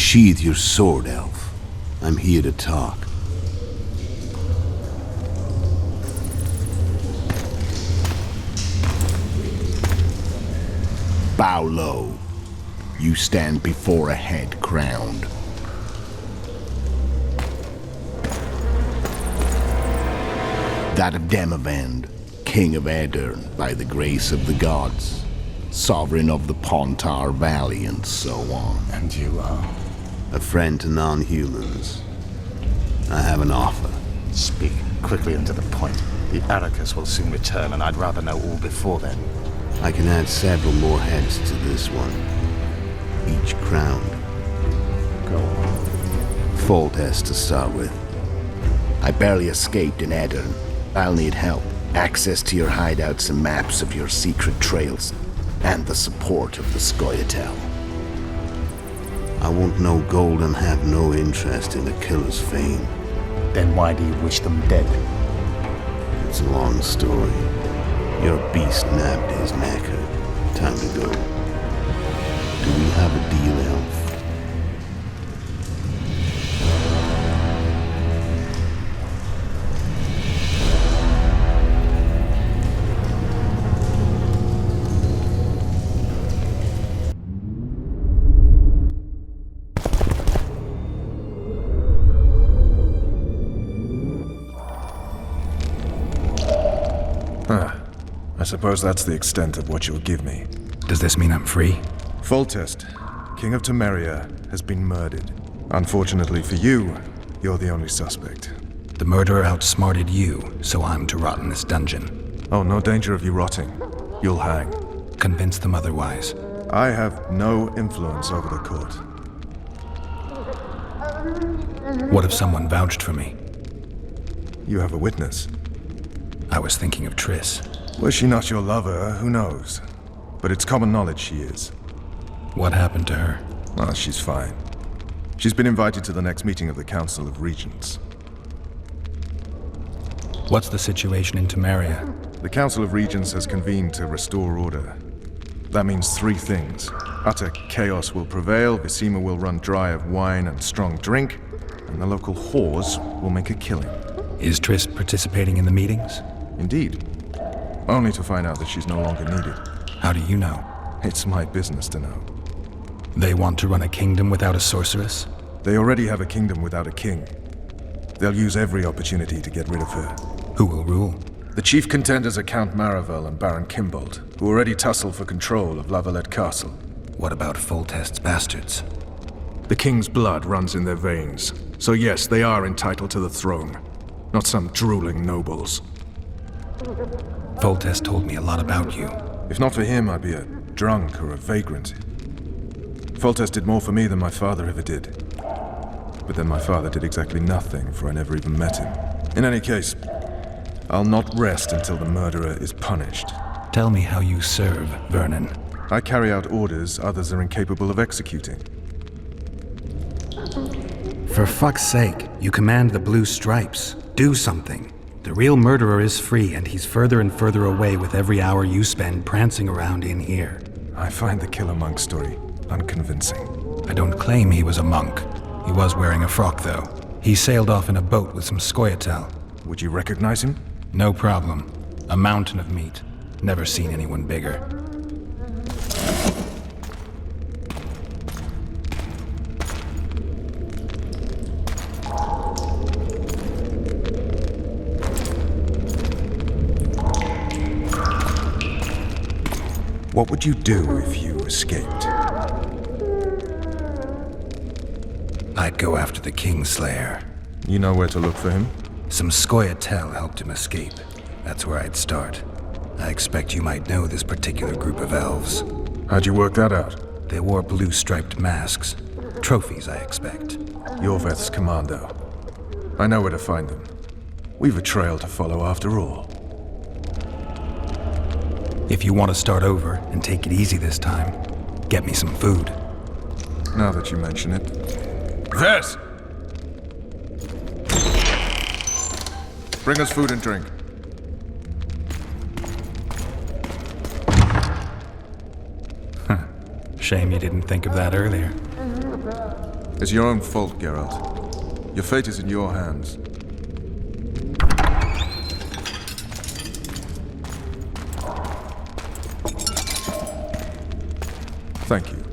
Sheathe your sword, elf. I'm here to talk. Bow low. You stand before a head crowned. That of Demavend, king of Aedirn by the grace of the gods, sovereign of the Pontar Valley, and so on. And you are? A friend to non-humans. I have an offer. Speak quickly and to the point. The Arrakis will soon return, and I'd rather know all before then. I can add several more heads to this one, each crowned. Go on. Foltest to start with. I barely escaped in Aedirn. I'll need help. Access to your hideouts and maps of your secret trails, and the support of the Scoia'tael. I want no gold and have no interest in the killer's fame. Then why do you wish them dead? It's a long story. Your beast nabbed his knacker. Time to go. Do we have a deal, elf? I suppose that's the extent of what you'll give me. Does this mean I'm free? Foltest, King of Temeria, has been murdered. Unfortunately for you, you're the only suspect. The murderer outsmarted you, so I'm to rot in this dungeon. Oh, no danger of you rotting. You'll hang. Convince them otherwise. I have no influence over the court. What if someone vouched for me? You have a witness. I was thinking of Triss. Was she not your lover? Who knows? But it's common knowledge she is. What happened to her? Ah, she's fine. She's been invited to the next meeting of the Council of Regents. What's the situation in Temeria? The Council of Regents has convened to restore order. That means three things. Utter chaos will prevail, Visima will run dry of wine and strong drink, and the local whores will make a killing. Is Triss participating in the meetings? Indeed. Only to find out that she's no longer needed. How do you know? It's my business to know. They want to run a kingdom without a sorceress? They already have a kingdom without a king. They'll use every opportunity to get rid of her. Who will rule? The chief contenders are Count Maravel and Baron Kimbold, who already tussle for control of Lavalette Castle. What about Foltest's bastards? The king's blood runs in their veins, so yes, they are entitled to the throne. Not some drooling nobles. Foltest told me a lot about you. If not for him, I'd be a drunk or a vagrant. Foltest did more for me than my father ever did. But then my father did exactly nothing, for I never even met him. In any case, I'll not rest until the murderer is punished. Tell me how you serve, Vernon. I carry out orders others are incapable of executing. For fuck's sake, you command the Blue Stripes. Do something. The real murderer is free, and he's further and further away with every hour you spend prancing around in here. I find the Killer Monk story unconvincing. I don't claim he was a monk. He was wearing a frock, though. He sailed off in a boat with some Scoia'tael. Would you recognize him? No problem. A mountain of meat. Never seen anyone bigger. What would you do if you escaped? I'd go after the Kingslayer. You know where to look for him? Some Scoia'tael helped him escape. That's where I'd start. I expect you might know this particular group of elves. How'd you work that out? They wore blue-striped masks. Trophies, I expect. Yorveth's commando. I know where to find them. We've a trail to follow after all. If you want to start over and take it easy this time, get me some food. Now that you mention it. Vess! Bring us food and drink. Shame you didn't think of that earlier. It's your own fault, Geralt. Your fate is in your hands. Thank you.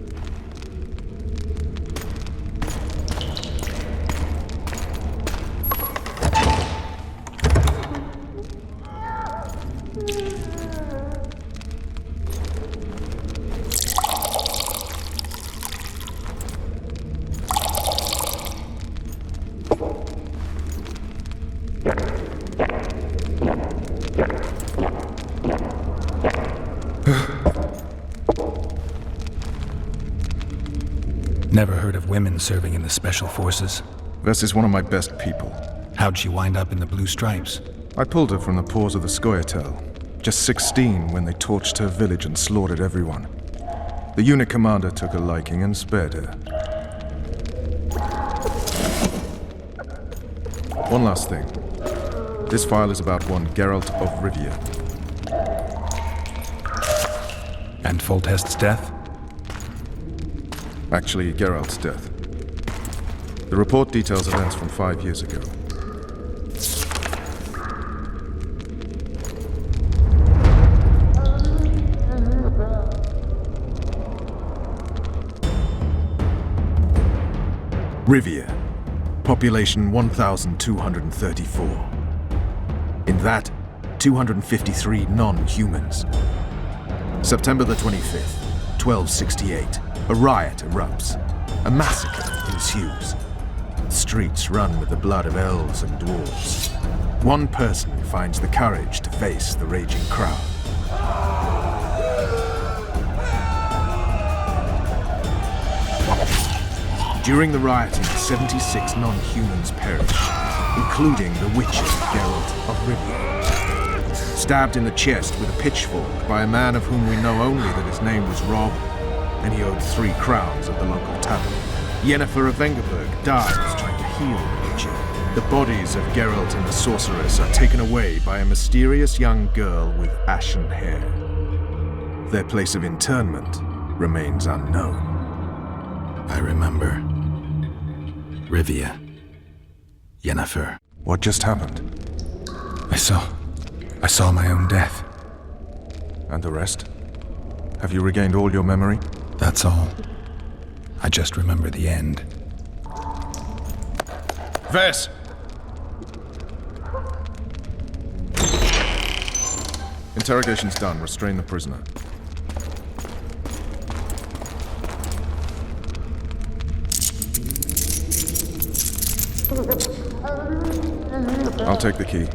Never heard of women serving in the Special Forces. Vess is one of my best people. How'd she wind up in the Blue Stripes? I pulled her from the paws of the Scoia'tael. Just 16 when they torched her village and slaughtered everyone. The unit commander took a liking and spared her. One last thing. This file is about one Geralt of Rivia. And Foltest's death? Actually, Geralt's death. The report details events from 5 years ago. Rivia. Population 1,234. In that, 253 non-humans. September the 25th, 1268. A riot erupts. A massacre ensues. Streets run with the blood of elves and dwarves. One person finds the courage to face the raging crowd. During the rioting, 76 non-humans perish, including the witcher Geralt of Rivia. Stabbed in the chest with a pitchfork by a man of whom we know only that his name was Rob, and he owed 3 crowns at the local tavern. Yennefer of Vengerberg dies trying to heal the witcher. The bodies of Geralt and the sorceress are taken away by a mysterious young girl with ashen hair. Their place of internment remains unknown. I remember. Rivia. Yennefer. What just happened? I saw my own death. And the rest? Have you regained all your memory? That's all. I just remember the end. Vess! Interrogation's done. Restrain the prisoner. I'll take the key.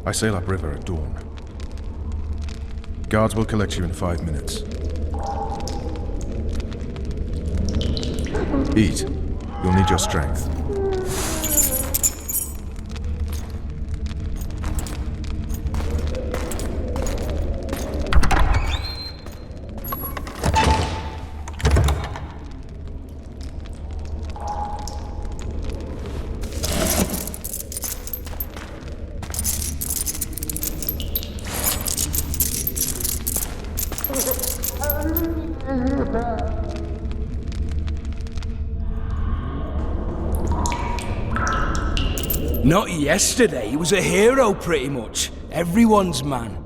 I sail upriver at dawn. Guards will collect you in 5 minutes. Eat. You'll need your strength. Not yesterday, he was a hero pretty much. Everyone's man.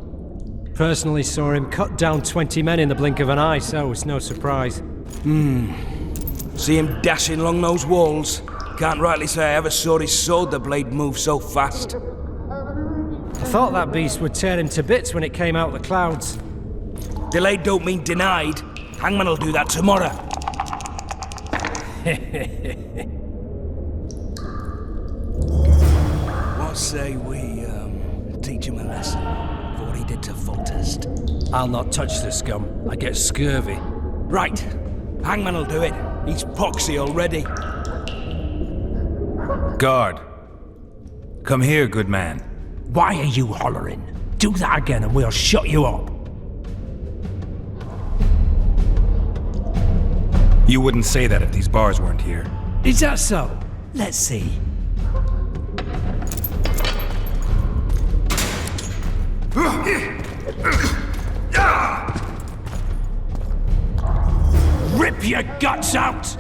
Personally saw him cut down 20 men in the blink of an eye, so it's no surprise. See him dashing along those walls? Can't rightly say I ever saw his sword the blade move so fast. I thought that beast would tear him to bits when it came out of the clouds. Delayed don't mean denied. Hangman'll do that tomorrow. What say we, teach him a lesson for what he did to Foltest? I'll not touch the scum. I get scurvy. Right. Hangman'll do it. He's poxy already. Guard. Come here, good man. Why are you hollering? Do that again and we'll shut you up. You wouldn't say that if these bars weren't here. Is that so? Let's see. Rip your guts out!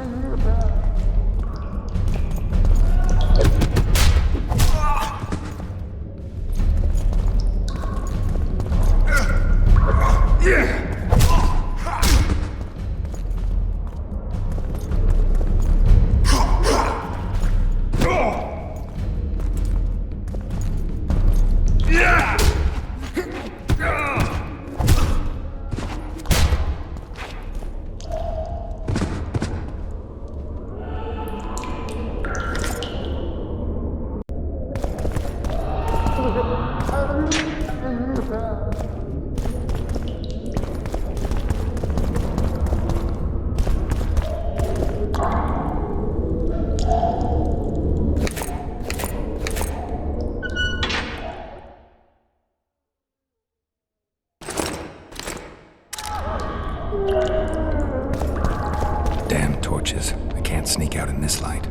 Damn torches. I can't sneak out in this light.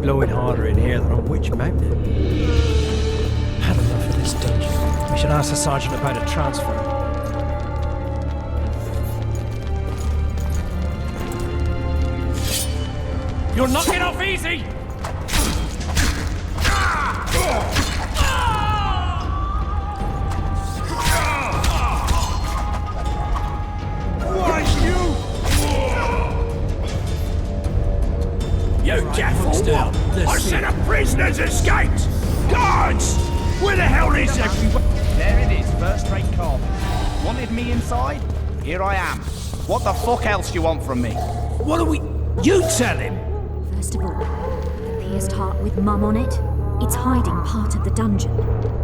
Blowing harder in here than on Witch Mountain. Had enough of this dungeon. We should ask the sergeant about a transfer. You're knocking off easy! You jackal! down. I said a prisoner's escaped! Guards! Where the hell is everyone? There it is, first-rate cop. Wanted me inside? Here I am. What the fuck else do you want from me? What are we... You tell him! First of all, the pierced heart with Mum on it. It's hiding part of the dungeon.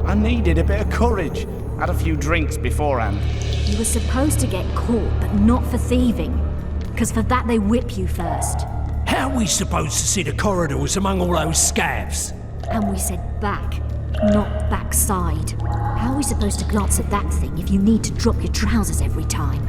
I needed a bit of courage. Had a few drinks beforehand. You were supposed to get caught, but not for thieving. Because for that they whip you first. How are we supposed to see the corridors among all those scabs? And we said back, not backside. How are we supposed to glance at that thing if you need to drop your trousers every time?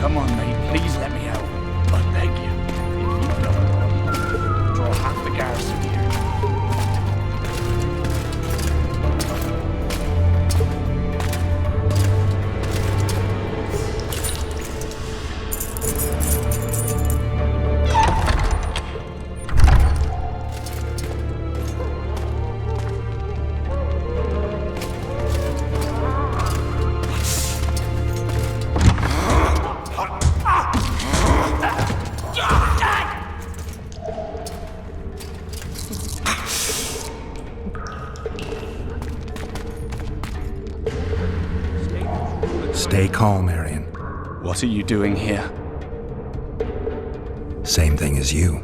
Come on, mate, please let me out. I beg you. If you don't, draw half the garrison here. Stay calm, Arian. What are you doing here? Same thing as you.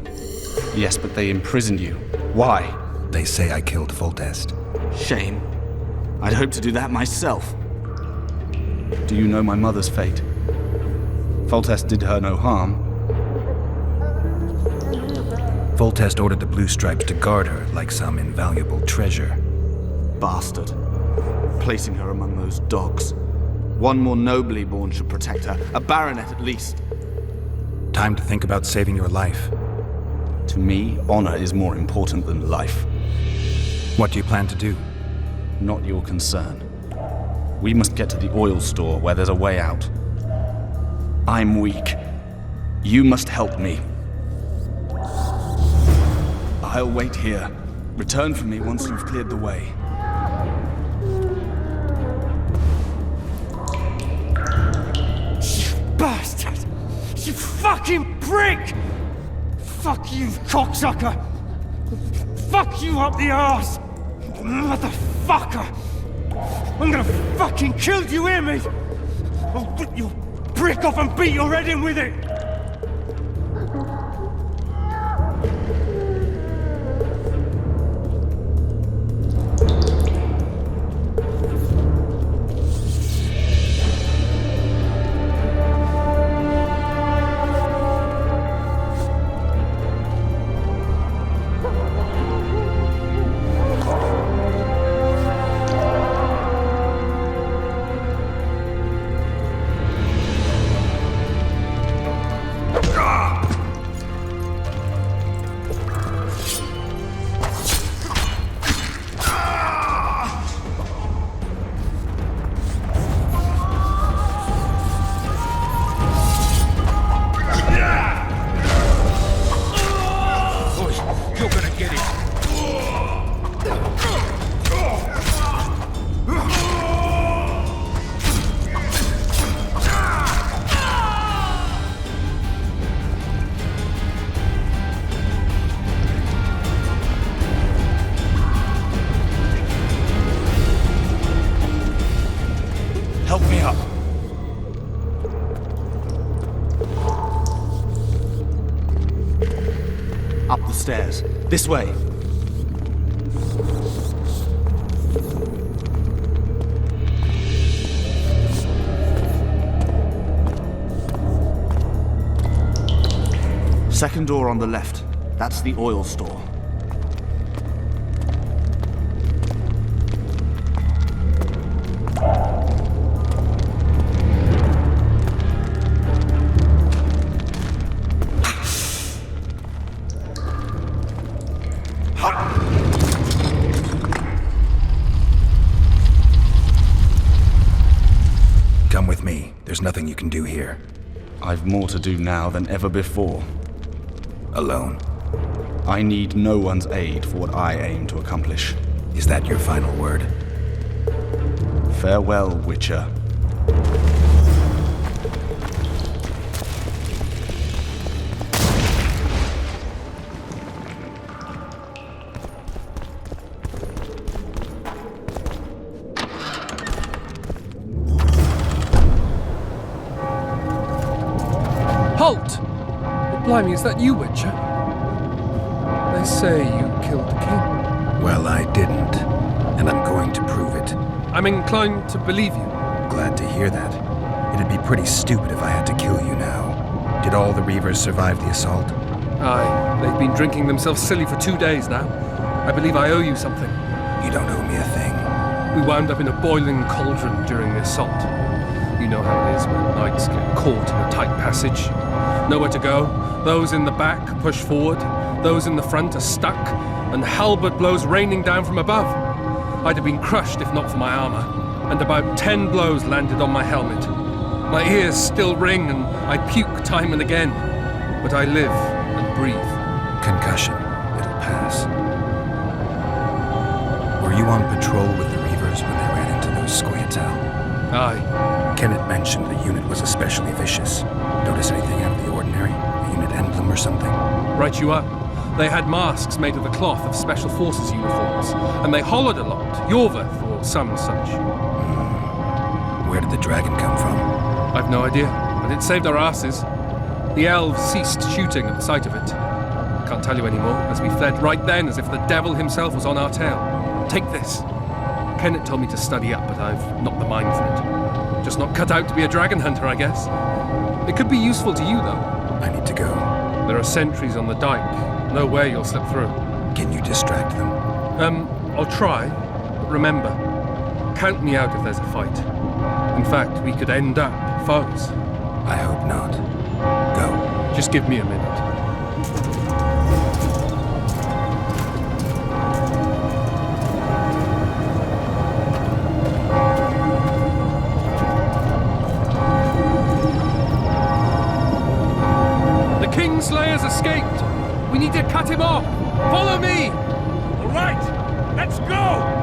Yes, but they imprisoned you. Why? They say I killed Foltest. Shame. I'd hoped to do that myself. Do you know my mother's fate? Foltest did her no harm. Foltest ordered the Blue Stripes to guard her like some invaluable treasure. Bastard. Placing her among those dogs. One more nobly born should protect her. A baronet at least. Time to think about saving your life. To me, honor is more important than life. What do you plan to do? Not your concern. We must get to the oil store where there's a way out. I'm weak. You must help me. I'll wait here. Return for me once you've cleared the way. You bastard! You fucking prick! Fuck you, cocksucker! Fuck you up the arse! Motherfucker! I'm gonna fucking kill you, hear me? I'll rip your brick off and beat your head in with it! Help me up. Up the stairs. This way. Second door on the left. That's the oil store. Come with me. There's nothing you can do here. I've more to do now than ever before. Alone. I need no one's aid for what I aim to accomplish. Is that your final word? Farewell, Witcher. Halt! Blimey, is that you, Witcher? They say you killed the king. Well, I didn't. And I'm going to prove it. I'm inclined to believe you. Glad to hear that. It'd be pretty stupid if I had to kill you now. Did all the Reavers survive the assault? Aye, they've been drinking themselves silly for 2 days now. I believe I owe you something. You don't owe me a thing. We wound up in a boiling cauldron during the assault. You know how it is when knights get caught in a tight passage. Nowhere to go. Those in the back push forward. Those in the front are stuck. And halberd blows raining down from above. I'd have been crushed if not for my armor. And about 10 blows landed on my helmet. My ears still ring and I puke time and again. But I live and breathe. Concussion. It'll pass. Were you on patrol with the Reavers when they ran into those Scoia'tael? Aye. Kenneth mentioned the unit was especially vicious. Notice anything out of the ordinary? A unit emblem or something? Right you are. They had masks made of the cloth of Special Forces uniforms, and they hollered a lot. Yorveth or some such. Where did the dragon come from? I've no idea, but it saved our asses. The elves ceased shooting at the sight of it. Can't tell you anymore, as we fled right then as if the devil himself was on our tail. Take this. Kenneth told me to study up, but I've not the mind for it. Just not cut out to be a dragon hunter, I guess. It could be useful to you, though. I need to go. There are sentries on the dike. No way you'll slip through. Can you distract them? I'll try. But remember, count me out if there's a fight. In fact, we could end up foes. I hope not. Go. Just give me a minute. The Kingslayer's escaped! We need to cut him off! Follow me! All right, let's go!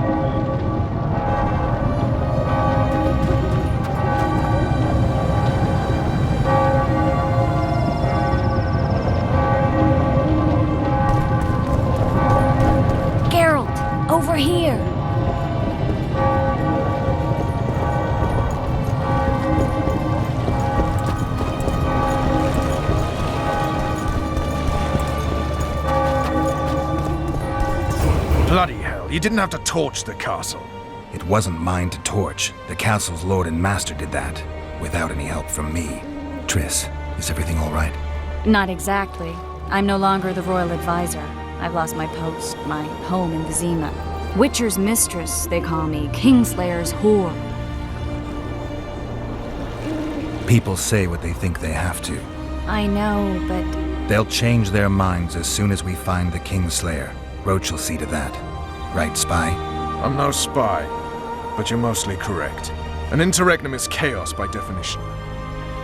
Geralt, over here. Bloody hell, you didn't have to torch the castle. It wasn't mine to torch. The castle's lord and master did that, without any help from me. Triss, is everything all right? Not exactly. I'm no longer the royal advisor. I've lost my post, my home in Vizima. Witcher's mistress, they call me. Kingslayer's whore. People say what they think they have to. I know, but... They'll change their minds as soon as we find the Kingslayer. Roach will see to that. Right, spy? I'm no spy, but you're mostly correct. An interregnum is chaos by definition.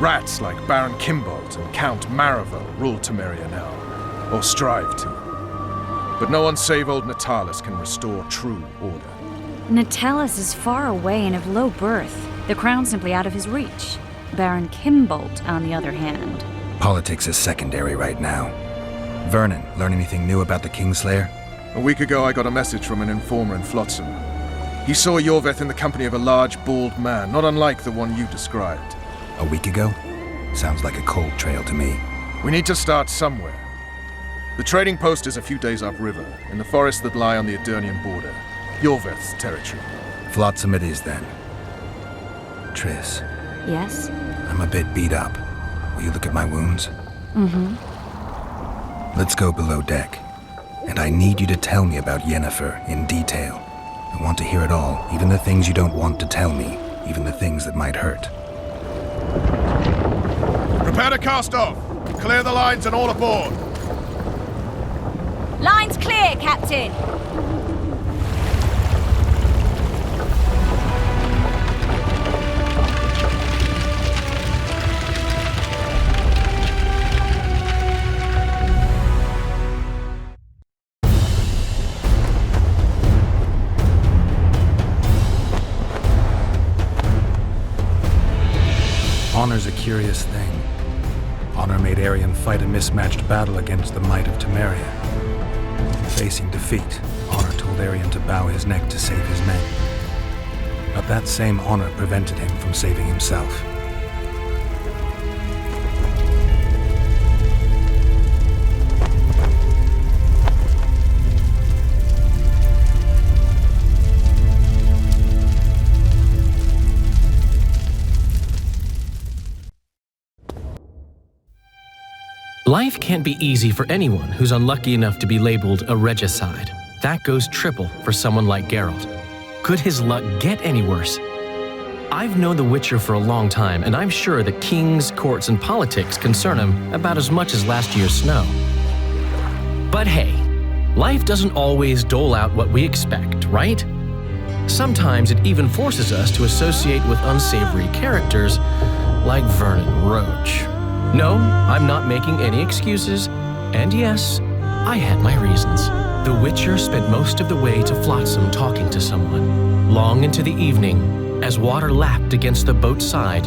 Rats like Baron Kimbold and Count Maravel rule Temeria now, or strive to. But no one save old Natalis can restore true order. Natalis is far away and of low birth. The crown's simply out of his reach. Baron Kimbold, on the other hand. Politics is secondary right now. Vernon, learn anything new about the Kingslayer? A week ago, I got a message from an informer in Flotsam. He saw Yorveth in the company of a large, bald man, not unlike the one you described. A week ago? Sounds like a cold trail to me. We need to start somewhere. The trading post is a few days upriver, in the forests that lie on the Edirnian border. Yorveth's territory. Flotsam it is, then. Triss. Yes? I'm a bit beat up. Will you look at my wounds? Mm-hmm. Let's go below deck. And I need you to tell me about Yennefer in detail. I want to hear it all, even the things you don't want to tell me, even the things that might hurt. Prepare to cast off! Clear the lines and all aboard! Line's clear, Captain! Honor's a curious thing. Honor made Arion fight a mismatched battle against the might of Temeria. Facing defeat, Honor told Arion to bow his neck to save his men. But that same honor prevented him from saving himself. Life can't be easy for anyone who's unlucky enough to be labeled a regicide. That goes triple for someone like Geralt. Could his luck get any worse? I've known the Witcher for a long time, and I'm sure that kings, courts, and politics concern him about as much as last year's snow. But hey, life doesn't always dole out what we expect, right? Sometimes it even forces us to associate with unsavory characters like Vernon Roach. No, I'm not making any excuses, and yes, I had my reasons. The Witcher spent most of the way to Flotsam talking to someone. Long into the evening, as water lapped against the boat's side,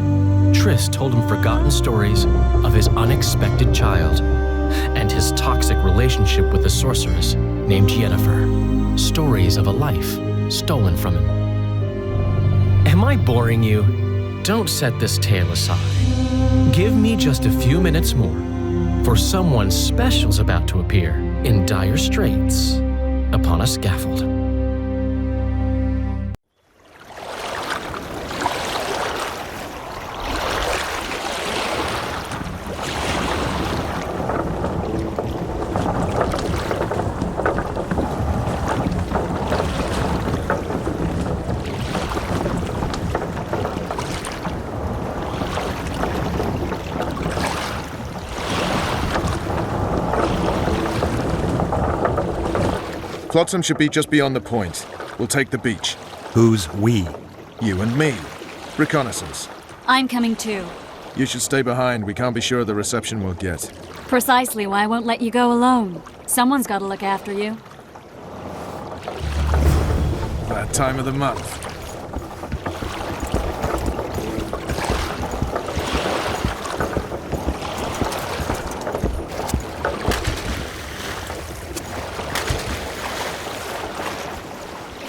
Triss told him forgotten stories of his unexpected child and his toxic relationship with a sorceress named Yennefer. Stories of a life stolen from him. Am I boring you? Don't set this tale aside. Give me just a few minutes more, For someone special's about to appear in dire straits upon a scaffold. Flotsam should be just beyond the point. We'll take the beach. Who's we? You and me. Reconnaissance. I'm coming too. You should stay behind. We can't be sure of the reception we'll get. Precisely why I won't let you go alone. Someone's got to look after you. That time of the month.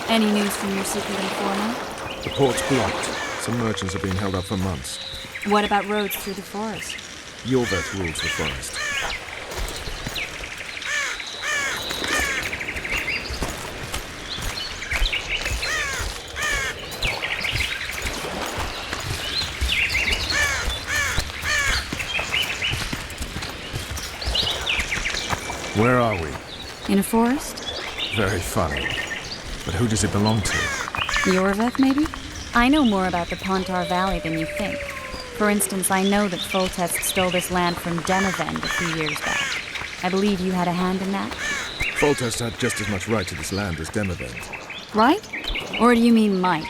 Any news from your secret informer? The port's blocked. Some merchants are being held up for months. What about roads through the forest? Yorveth rules the forest. Where are we? In a forest? Very funny. But who does it belong to? Yorveth, maybe? I know more about the Pontar Valley than you think. For instance, I know that Foltest stole this land from Demavend a few years back. I believe you had a hand in that? Foltest had just as much right to this land as Demavend. Right? Or do you mean might?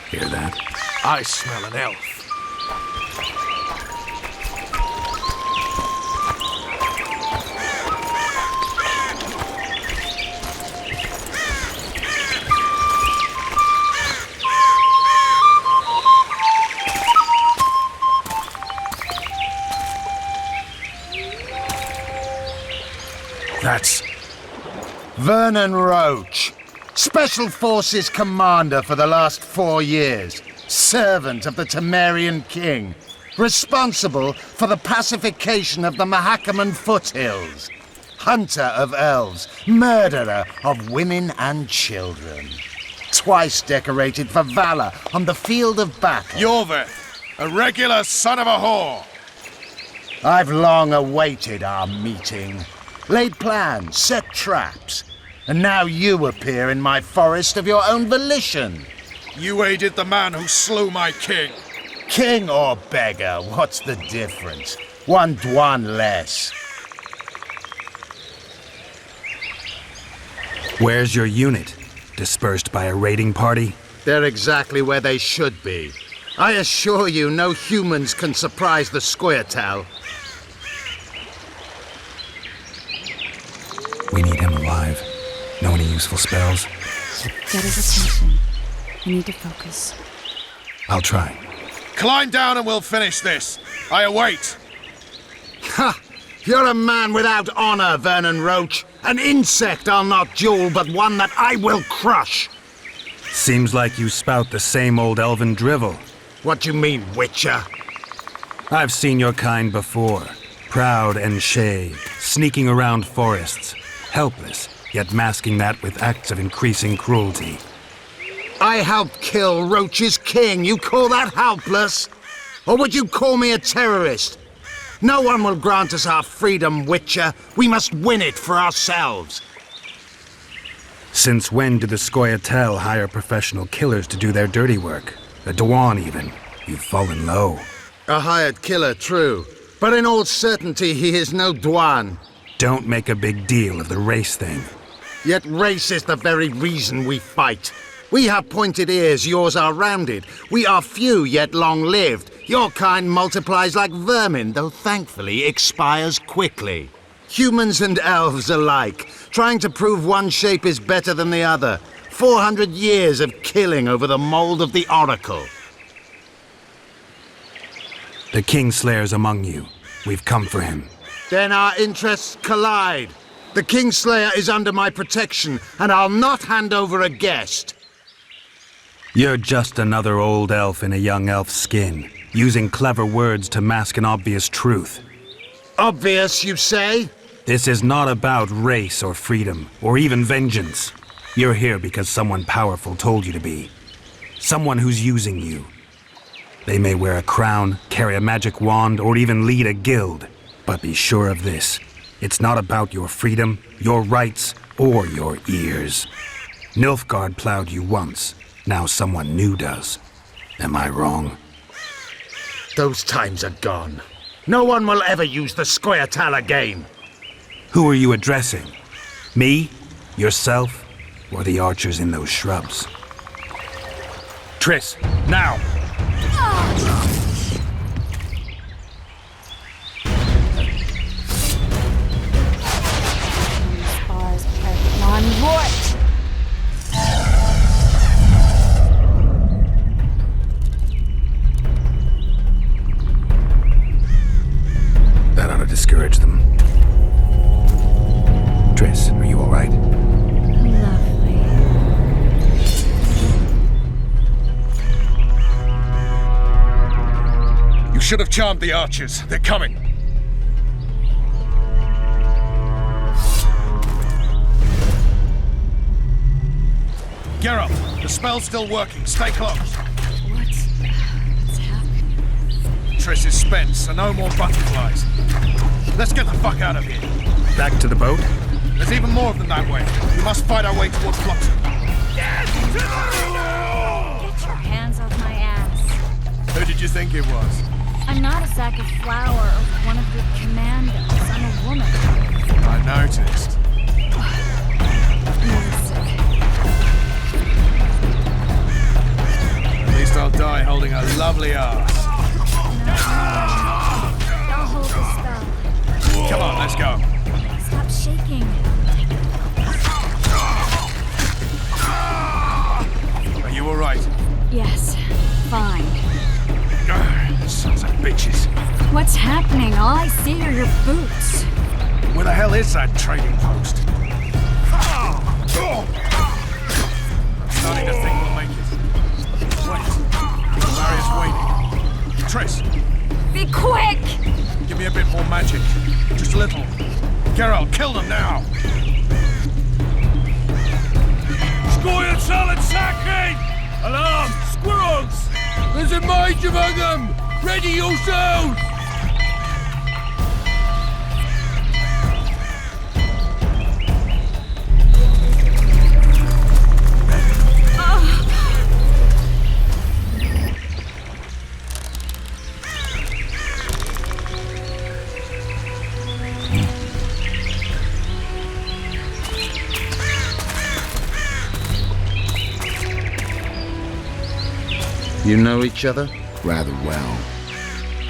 Hear that? I smell an elf. That's Vernon Roach, Special Forces Commander for the last 4 years, servant of the Temerian King, responsible for the pacification of the Mahakaman foothills, hunter of elves, murderer of women and children, twice decorated for valor on the field of battle. Yorveth, a regular son of a whore. I've long awaited our meeting. Laid plans, set traps, and now you appear in my forest of your own volition. You aided the man who slew my king. King or beggar, what's the difference? One Dwan less. Where's your unit? Dispersed by a raiding party? They're exactly where they should be. I assure you, no humans can surprise the Scoia'tael. We need him alive. Know any useful spells? Get his attention. You need to focus. I'll try. Climb down and we'll finish this. I await. Ha! You're a man without honor, Vernon Roach. An insect I'll not duel, but one that I will crush. Seems like you spout the same old elven drivel. What do you mean, Witcher? I've seen your kind before. Proud and shaved, sneaking around forests. Helpless, yet masking that with acts of increasing cruelty. I helped kill Roach's king. You call that helpless? Or would you call me a terrorist? No one will grant us our freedom, Witcher. We must win it for ourselves. Since when do the Scoia'tael hire professional killers to do their dirty work? A Dwan, even. You've fallen low. A hired killer, true. But in all certainty, he is no Dwan. Don't make a big deal of the race thing. Yet race is the very reason we fight. We have pointed ears, yours are rounded. We are few, yet long-lived. Your kind multiplies like vermin, though thankfully expires quickly. Humans and elves alike, trying to prove one shape is better than the other. 400 years of killing over the mold of the Oracle. The Kingslayer's among you. We've come for him. Then our interests collide. The Kingslayer is under my protection, and I'll not hand over a guest. You're just another old elf in a young elf's skin, using clever words to mask an obvious truth. Obvious, you say? This is not about race or freedom, or even vengeance. You're here because someone powerful told you to be. Someone who's using you. They may wear a crown, carry a magic wand, or even lead a guild. But be sure of this. It's not about your freedom, your rights, or your ears. Nilfgaard plowed you once. Now someone new does. Am I wrong? Those times are gone. No one will ever use the Scoia'tael again. Who are you addressing? Me? Yourself? Or the archers in those shrubs? Triss, now! Spars pressing on what? That ought to discourage them. Triss, are you all right? Lovely. You should have charmed the archers. They're coming. Geralt, the spell's still working. Stay close. What's happening? Triss is spent, so no more butterflies. Let's get the fuck out of here. Back to the boat? There's even more of them that way. We must fight our way towards Flotsam. Get your hands off my ass. Who did you think it was? I'm not a sack of flour or one of your commandos. I'm a woman. I noticed. At least I'll die holding a lovely ass. I'll hold the spell. Come on, let's go. Stop shaking. Are you alright? Yes, fine. Sons of bitches. What's happening? All I see are your boots. Where the hell is that trading post? Starting to think we'll make it. Wait. The barrier's waiting. Triss, Be quick! give me a bit more magic. Just a little. Geralt, kill them now! Scoia'tael and sacking! Alarm! Squirrels! There's a mage among them! Ready yourselves! You know each other? Rather well.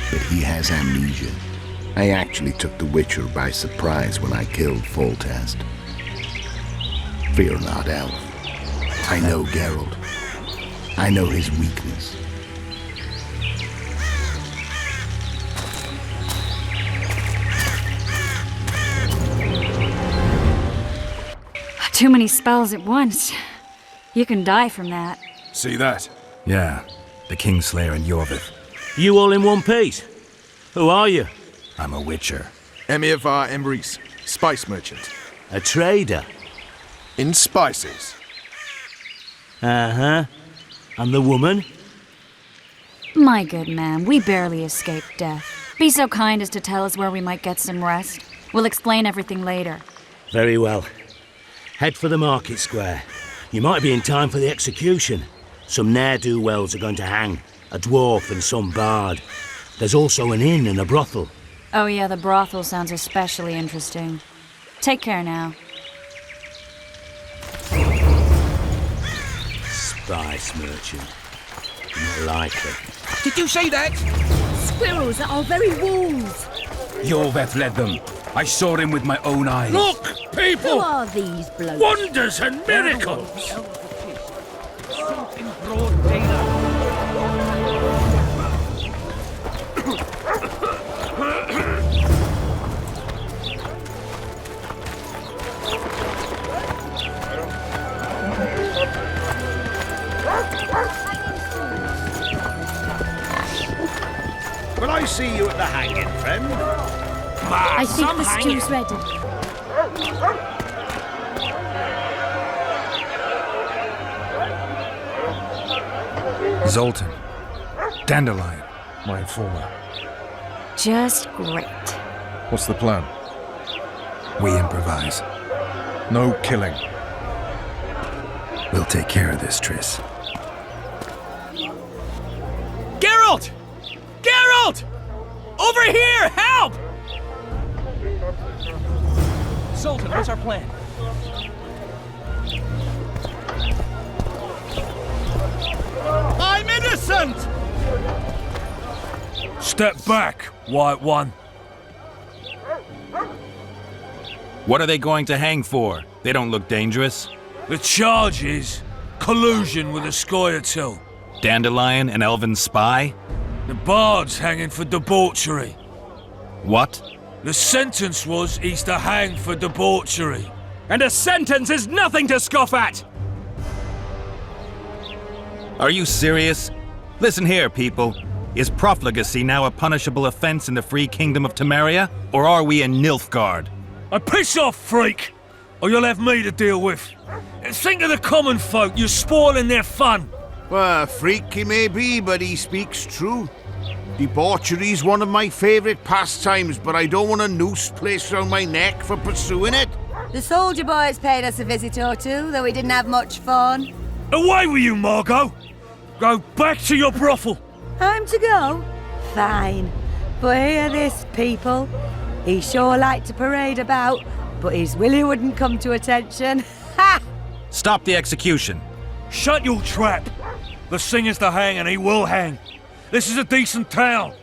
But he has amnesia. I actually took the Witcher by surprise when I killed Foltest. Fear not, Elf. I know Geralt. I know his weakness. Too many spells at once. You can die from that. See that? Yeah, the Kingslayer and Yorvith. You all in one piece? Who are you? I'm a Witcher. Emiavar Emrys, spice merchant. A trader? In spices. Uh-huh. And the woman? My good man, we barely escaped death. Be so kind as to tell us where we might get some rest. We'll explain everything later. Very well. Head for the market square. You might be in time for the execution. Some ne'er-do-wells are going to hang. A dwarf and some bard. There's also an inn and a brothel. Oh yeah, the brothel sounds especially interesting. Take care now. Spice merchant. Not likely. Did you say that? Squirrels at our very walls. Yorveth led them. I saw him with my own eyes. Look, people! Who are these blokes? Wonders and miracles! In broad daylight. Will I see you at the hanging, friend? bad. I think Some the hang stew's it. ready. Zoltan. Dandelion, my informer. Just great. What's the plan? We improvise. No killing. We'll take care of this, Triss. Geralt! Geralt! Over here! Help! Sultan, what's our plan? I'm innocent! Step back, White One. What are they going to hang for? They don't look dangerous. The charge is collusion with the Scoia'tael. Dandelion, an elven spy? The bard's hanging for debauchery. What? The sentence was he's to hang for debauchery. And a sentence is nothing to scoff at! Are you serious? Listen here, people. Is profligacy now a punishable offense in the free kingdom of Temeria? Or are we in Nilfgaard? Piss off, freak! Or you'll have me to deal with. Think of the common folk, you're spoiling their fun. Well, a freak he may be, but he speaks true. Debauchery's one of my favourite pastimes, but I don't want a noose placed around my neck for pursuing it. The soldier boys paid us a visit or two, though we didn't have much fun. Away with you, Margot! Go back to your brothel. Time to go? Fine. But hear this, people. He sure liked to parade about, but his Willie wouldn't come to attention. Ha! Stop the execution. Shut your trap. The singer's to hang and he will hang. This is a decent town.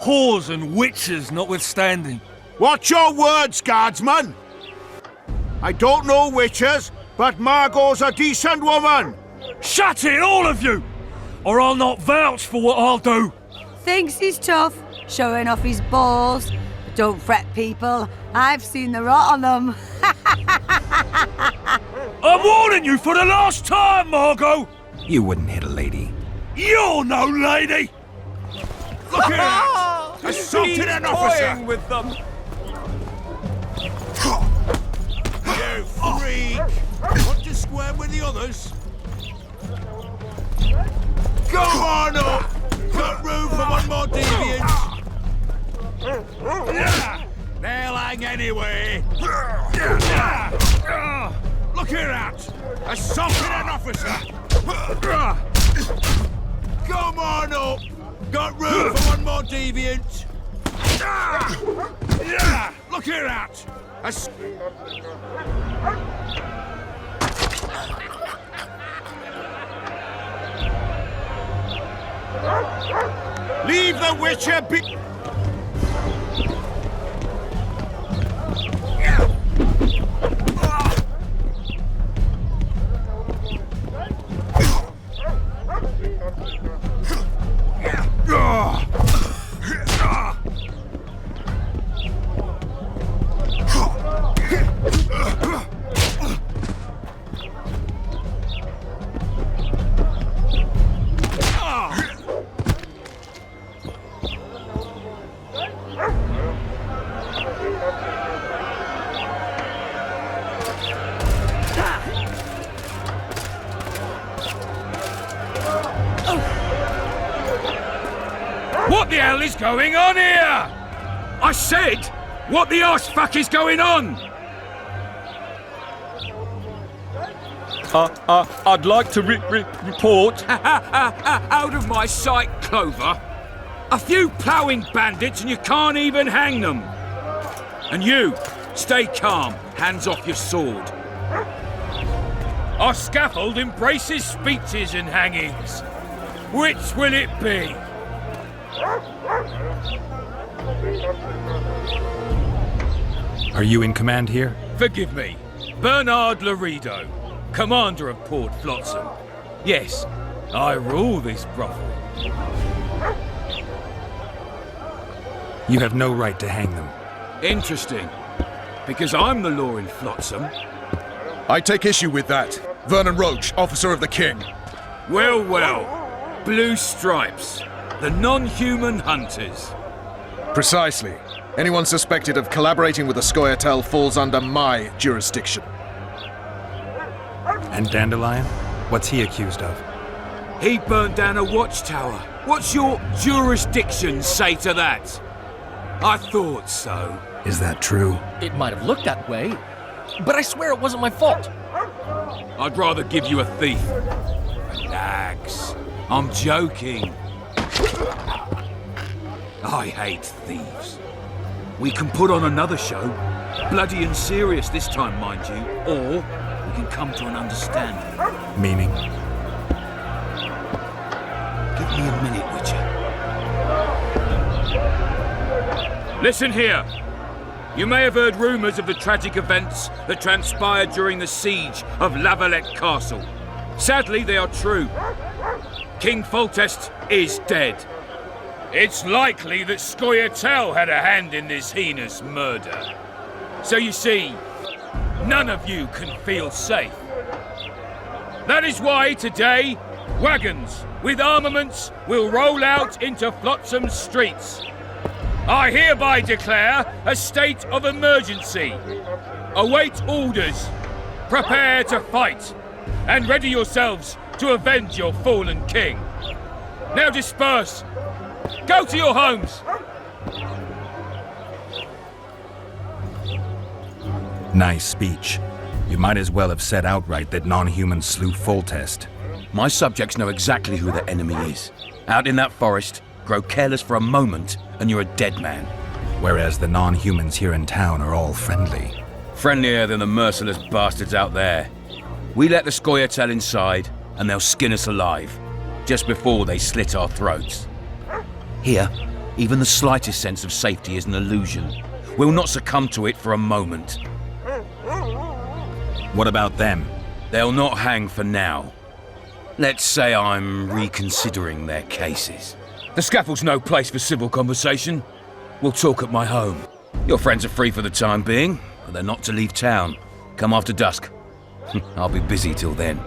Whores and witches notwithstanding. Watch your words, guardsman! I don't know witches, but Margot's a decent woman! Shut it, all of you! Or I'll not vouch for what I'll do. Thinks he's tough, showing off his balls. But don't fret, people. I've seen the rot on them. I'm warning you for the last time, Margot! You wouldn't hit a lady. You're no lady! Look at that! Assaulted an officer! With them. You freak! Want to square with the others? Go on up! Got room for one more deviant! They'll hang anyway! Look here at! Assaulted an officer! Come on up! Got room for one more deviant! Look here at! Leave the witcher be... What the hell is going on here? I said, what the arse fuck is going on? I'd like to report. Out of my sight, Clover. A few ploughing bandits and you can't even hang them. And you, stay calm, hands off your sword. Our scaffold embraces speeches and hangings. Which will it be? Are you in command here? Forgive me. Bernard Laredo, commander of Port Flotsam. Yes, I rule this brothel. You have no right to hang them. Interesting. Because I'm the law in Flotsam. I take issue with that. Vernon Roach, officer of the king. Well, well. Blue stripes. The non-human hunters. Precisely. Anyone suspected of collaborating with the Scoia'tael falls under my jurisdiction. And Dandelion? What's he accused of? He burned down a watchtower. What's your jurisdiction say to that? I thought so. Is that true? It might have looked that way, but I swear it wasn't my fault. I'd rather give you a thief. Relax. I'm joking. I hate thieves. We can put on another show. Bloody and serious this time, mind you. Or we can come to an understanding. Meaning? Give me a minute, Witcher. Listen here. You may have heard rumours of the tragic events that transpired during the siege of Lavalette Castle. Sadly, they are true. King Foltest is dead. It's likely that Scoia'tael had a hand in this heinous murder. So you see, none of you can feel safe. That is why today, wagons with armaments will roll out into Flotsam's streets. I hereby declare a state of emergency. Await orders. Prepare to fight. And ready yourselves to avenge your fallen king. Now disperse. Go to your homes. Nice speech. You might as well have said outright that non-humans slew Foltest. My subjects know exactly who the enemy is. Out in that forest, grow careless for a moment, and you're a dead man. Whereas the non-humans here in town are all friendly. Friendlier than the merciless bastards out there. We let the Scoia'tael inside, and they'll skin us alive, just before they slit our throats. Here, even the slightest sense of safety is an illusion. We'll not succumb to it for a moment. What about them? They'll not hang for now. Let's say I'm reconsidering their cases. The scaffold's no place for civil conversation. We'll talk at my home. Your friends are free for the time being, but they're not to leave town. Come after dusk. I'll be busy till then.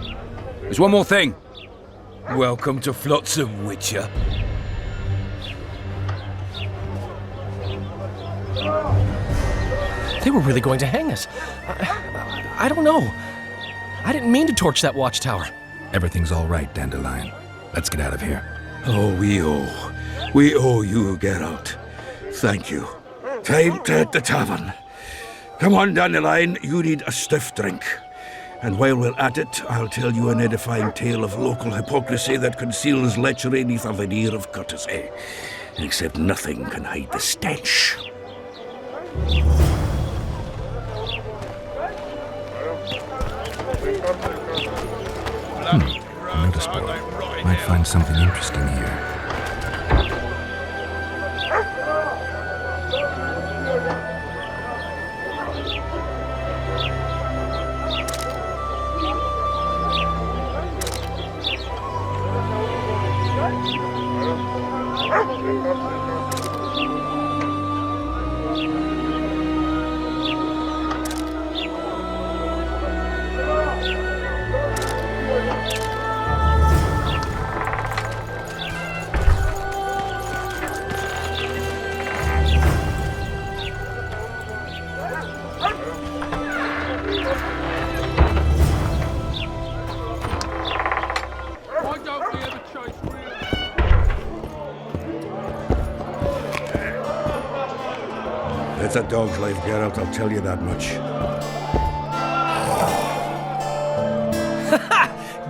There's one more thing. Welcome to Flotsam, Witcher. They were really going to hang us. I don't know. I didn't mean to torch that watchtower. Everything's all right, Dandelion. Let's get out of here. Oh, we owe you, Geralt. Thank you. Time to hit the tavern. Come on, Dandelion, you need a stiff drink. And while we're at it, I'll tell you an edifying tale of local hypocrisy that conceals lechery neath a veneer of courtesy. Except nothing can hide the stench. Notice board. Might find something interesting here. It's a dog's life, Geralt, I'll tell you that much.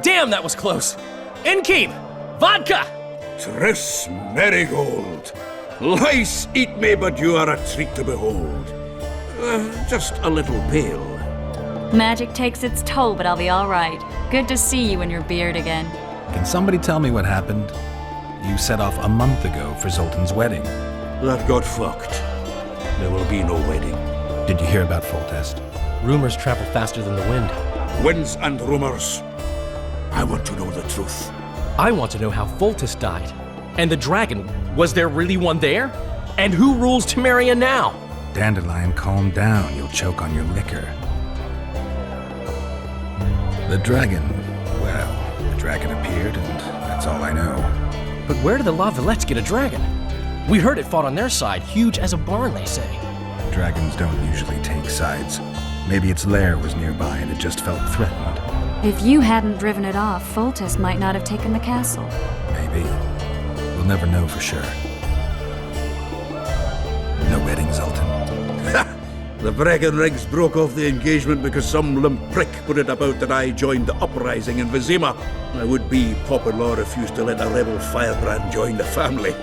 Damn, that was close. Innkeep! Vodka! Triss Marigold! Lice eat me, but you are a treat to behold. Just a little pale. Magic takes its toll, but I'll be all right. Good to see you in your beard again. Can somebody tell me what happened? You set off a month ago for Zoltan's wedding. That got fucked. There will be no wedding. Did you hear about Foltest? Rumors travel faster than the wind. Winds and rumors. I want to know the truth. I want to know how Foltest died. And the dragon, was there really one there? And who rules Temeria now? Dandelion, calm down. You'll choke on your liquor. The dragon. Well, the dragon appeared, and that's all I know. But where did the Lavalettes get a dragon? We heard it fought on their side, huge as a barn, they say. Dragons don't usually take sides. Maybe its lair was nearby and it just felt threatened. If you hadn't driven it off, Foltest might not have taken the castle. Maybe. We'll never know for sure. No wedding, Zoltan. The Breckenrigs broke off the engagement because some limp prick put it about that I joined the uprising in Vizima. My would-be popper-law refused to let a rebel firebrand join the family.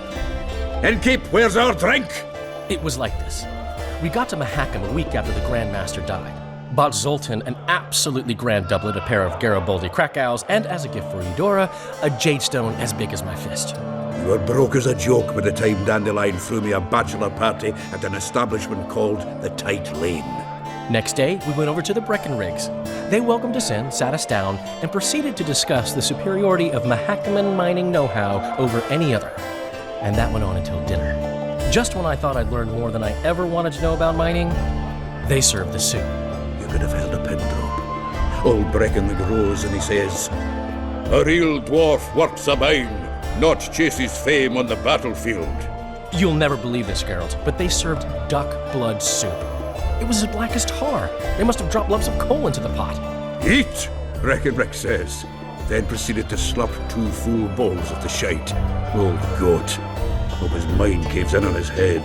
Innkeep, where's our drink? It was like this. We got to Mahakam a week after the Grand Master died. Bought Zoltan an absolutely grand doublet, a pair of Garibaldi Krakau's, and as a gift for Eudora, a jade stone as big as my fist. You were broke as a joke by the time Dandelion threw me a bachelor party at an establishment called the Tight Lane. Next day, we went over to the Breckenrigs. They welcomed us in, sat us down, and proceeded to discuss the superiority of Mahakaman mining know-how over any other. And that went on until dinner. Just when I thought I'd learned more than I ever wanted to know about mining, they served the soup. You could have held a pin drop. Old Breckenrig rose and he says, "A real dwarf works a mine, not chases fame on the battlefield." You'll never believe this, Geralt, but they served duck blood soup. It was as black as tar. They must have dropped lumps of coal into the pot. "Eat," Breckenrig says, then proceeded to slurp 2 full bowls of the shite. Old goat. Hope his mind caves in on his head.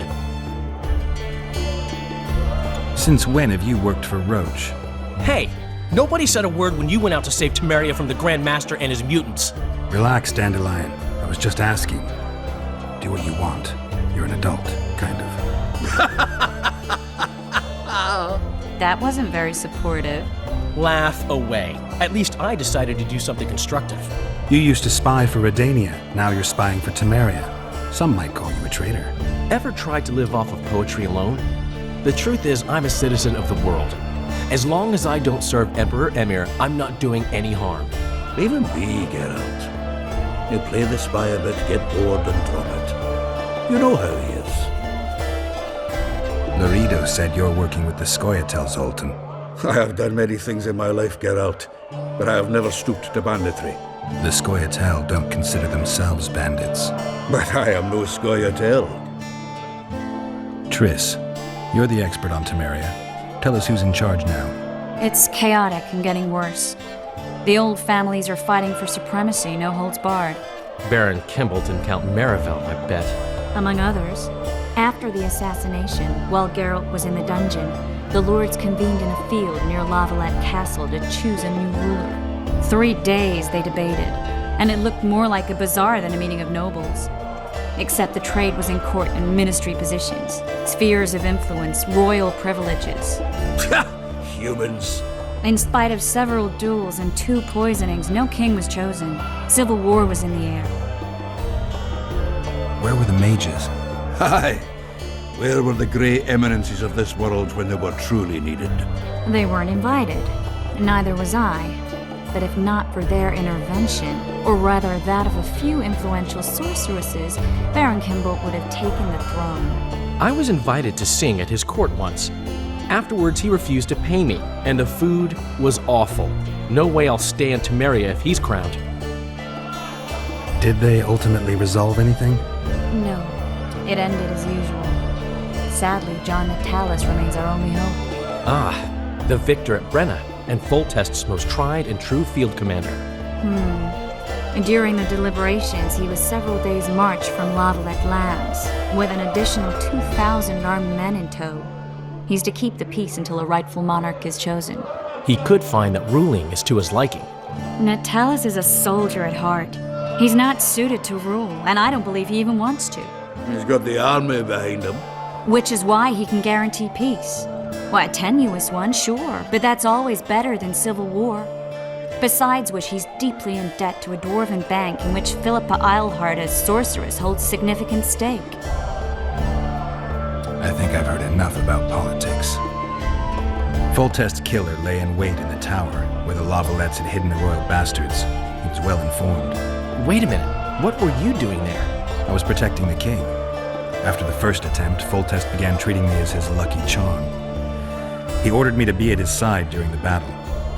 Since when have you worked for Roach? Hey, nobody said a word when you went out to save Temeria from the Grand Master and his mutants. Relax, Dandelion. I was just asking. Do what you want. You're an adult, kind of. That wasn't very supportive. Laugh away. At least I decided to do something constructive. You used to spy for Redania. Now you're spying for Temeria. Some might call you a traitor. Ever tried to live off of poetry alone? The truth is, I'm a citizen of the world. As long as I don't serve Emperor Emir, I'm not doing any harm. Leave him be, Geralt. He'll play the spy a bit, get bored and drop it. You know how he is. Laredo said you're working with the Scoia'tael, Zoltan. I have done many things in my life, Geralt, but I have never stooped to banditry. The Scoia'tael don't consider themselves bandits. But I am no Scoia'tael. Triss, you're the expert on Temeria. Tell us who's in charge now. It's chaotic and getting worse. The old families are fighting for supremacy, no holds barred. Baron Kimbolt and Count Marivel, I bet. Among others. After the assassination, while Geralt was in the dungeon, the lords convened in a field near Lavalette Castle to choose a new ruler. 3 days they debated, and it looked more like a bazaar than a meeting of nobles. Except the trade was in court and ministry positions, spheres of influence, royal privileges. Humans. In spite of several duels and 2 poisonings, no king was chosen. Civil war was in the air. Where were the mages? Aye. Where were the grey eminences of this world when they were truly needed? They weren't invited. Neither was I. But if not for their intervention, or rather that of a few influential sorceresses, Baron Kimbolt would have taken the throne. I was invited to sing at his court once. Afterwards, he refused to pay me, and the food was awful. No way I'll stay in Temeria if he's crowned. Did they ultimately resolve anything? No, it ended as usual. Sadly, John Natalis remains our only hope. Ah, the victor at Brenna, and Foltest's most tried and true field commander. During the deliberations, he was several days' march from Lavalette lands, with an additional 2,000 armed men in tow. He's to keep the peace until a rightful monarch is chosen. He could find that ruling is to his liking. Natalis is a soldier at heart. He's not suited to rule, and I don't believe he even wants to. He's got the army behind him. Which is why he can guarantee peace. Well, a tenuous one, sure, but that's always better than civil war. Besides which, he's deeply in debt to a dwarven bank in which Philippa Eilhart as sorceress holds significant stake. I think I've heard enough about politics. Foltest's killer lay in wait in the tower, where the Lavalettes had hidden the royal bastards. He was well informed. Wait a minute, what were you doing there? I was protecting the king. After the first attempt, Foltest began treating me as his lucky charm. He ordered me to be at his side during the battle.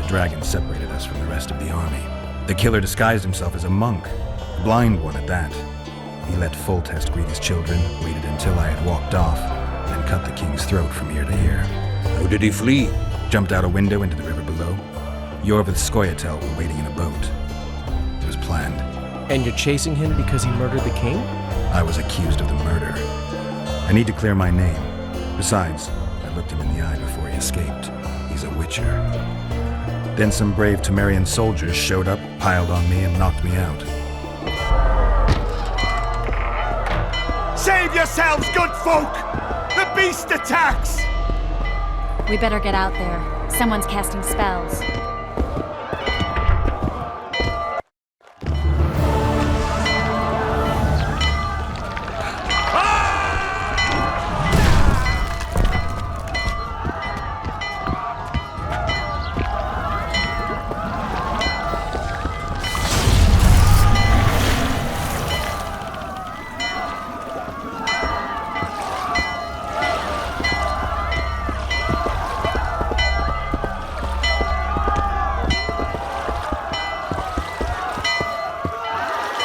The dragon separated us from the rest of the army. The killer disguised himself as a monk, a blind one at that. He let Foltest greet his children, waited until I had walked off, then cut the king's throat from ear to ear. How did he flee? Jumped out a window into the river below. Yorv with Skoyatel were waiting in a boat. It was planned. And you're chasing him because he murdered the king? I was accused of the murder. I need to clear my name. Besides, I looked him in the eye before he escaped. He's a witcher. Then some brave Temerian soldiers showed up, piled on me, and knocked me out. Save yourselves, good folk! The beast attacks! We better get out there. Someone's casting spells.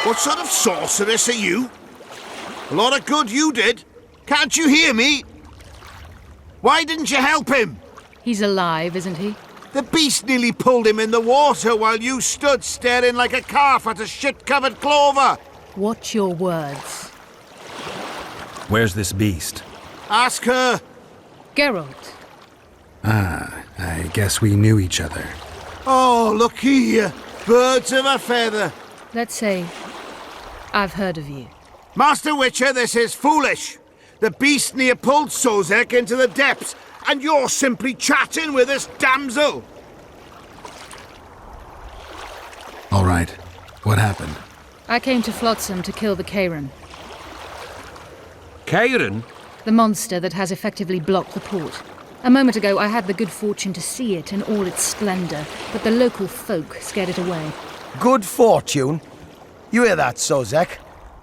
What sort of sorceress are you? A lot of good you did. Can't you hear me? Why didn't you help him? He's alive, isn't he? The beast nearly pulled him in the water while you stood staring like a calf at a shit-covered clover. Watch your words. Where's this beast? Ask her. Geralt. Ah, I guess we knew each other. Oh, look here. Birds of a feather. Let's say I've heard of you. Master Witcher, this is foolish. The beast near pulled Sozek into the depths, and you're simply chatting with this damsel. All right. What happened? I came to Flotsam to kill the Kairan. Kairan? The monster that has effectively blocked the port. A moment ago, I had the good fortune to see it in all its splendor, but the local folk scared it away. Good fortune? You hear that, Sozek?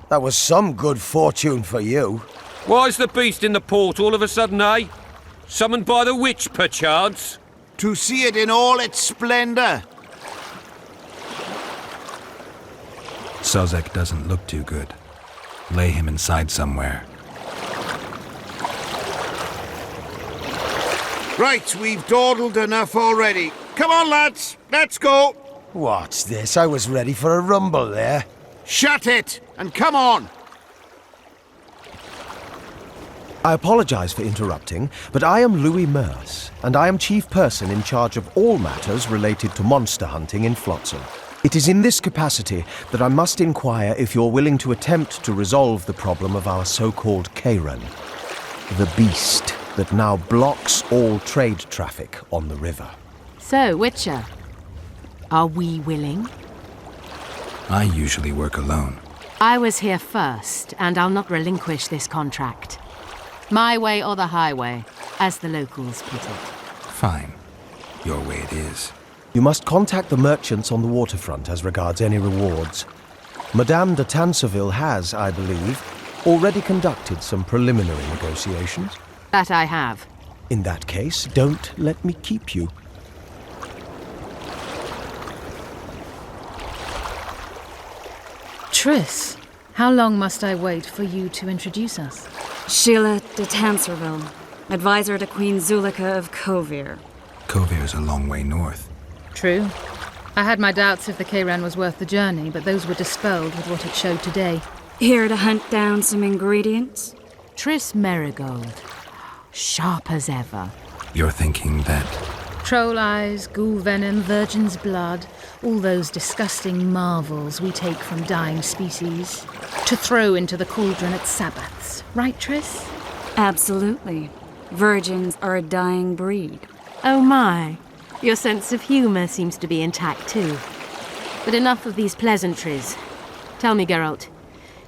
That was some good fortune for you. Why's the beast in the port all of a sudden, eh? Summoned by the witch, perchance? To see it in all its splendor. Sozek doesn't look too good. Lay him inside somewhere. Right, we've dawdled enough already. Come on, lads, let's go. What's this? I was ready for a rumble there. Shut it, and come on. I apologize for interrupting, but I am Louis Merce, and I am chief person in charge of all matters related to monster hunting in Flotsam. It is in this capacity that I must inquire if you're willing to attempt to resolve the problem of our so-called Kairan, the beast that now blocks all trade traffic on the river. So, Witcher, are we willing? I usually work alone. I was here first, and I'll not relinquish this contract. My way or the highway, as the locals put it. Fine. Your way it is. You must contact the merchants on the waterfront as regards any rewards. Madame de Tanseville has, I believe, already conducted some preliminary negotiations. That I have. In that case, don't let me keep you. Triss, how long must I wait for you to introduce us? Sheila de Tanserville, advisor to Queen Zulika of Kovir. Kovir's a long way north. True. I had my doubts if the Kairan was worth the journey, but those were dispelled with what it showed today. Here to hunt down some ingredients? Triss Merigold. Sharp as ever. You're thinking that... Troll eyes, ghoul venom, virgin's blood, all those disgusting marvels we take from dying species, to throw into the cauldron at Sabbaths. Right, Triss? Absolutely. Virgins are a dying breed. Oh my. Your sense of humour seems to be intact too. But enough of these pleasantries. Tell me, Geralt.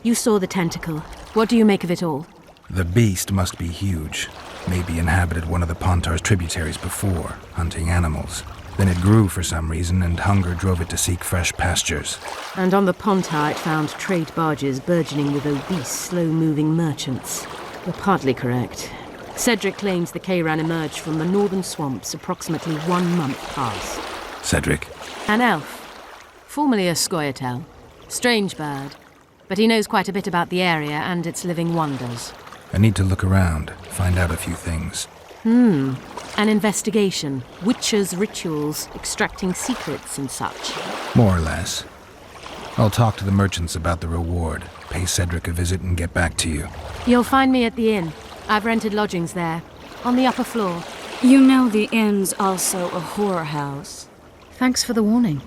You saw the tentacle. What do you make of it all? The beast must be huge. Maybe inhabited one of the Pontar's tributaries before, hunting animals. Then it grew for some reason, and hunger drove it to seek fresh pastures. And on the Pontar it found trade barges burgeoning with obese, slow-moving merchants. You're partly correct. Cedric claims the Kairan emerged from the northern swamps approximately 1 month past. Cedric? An elf. Formerly a Skoyatel. Strange bird. but he knows quite a bit about the area and its living wonders. I need to look around, find out a few things. An investigation. Witches' rituals, extracting secrets and such. More or less. I'll talk to the merchants about the reward, pay Cedric a visit and get back to you. You'll find me at the inn. I've rented lodgings there, on the upper floor. You know the inn's also a whorehouse. Thanks for the warning.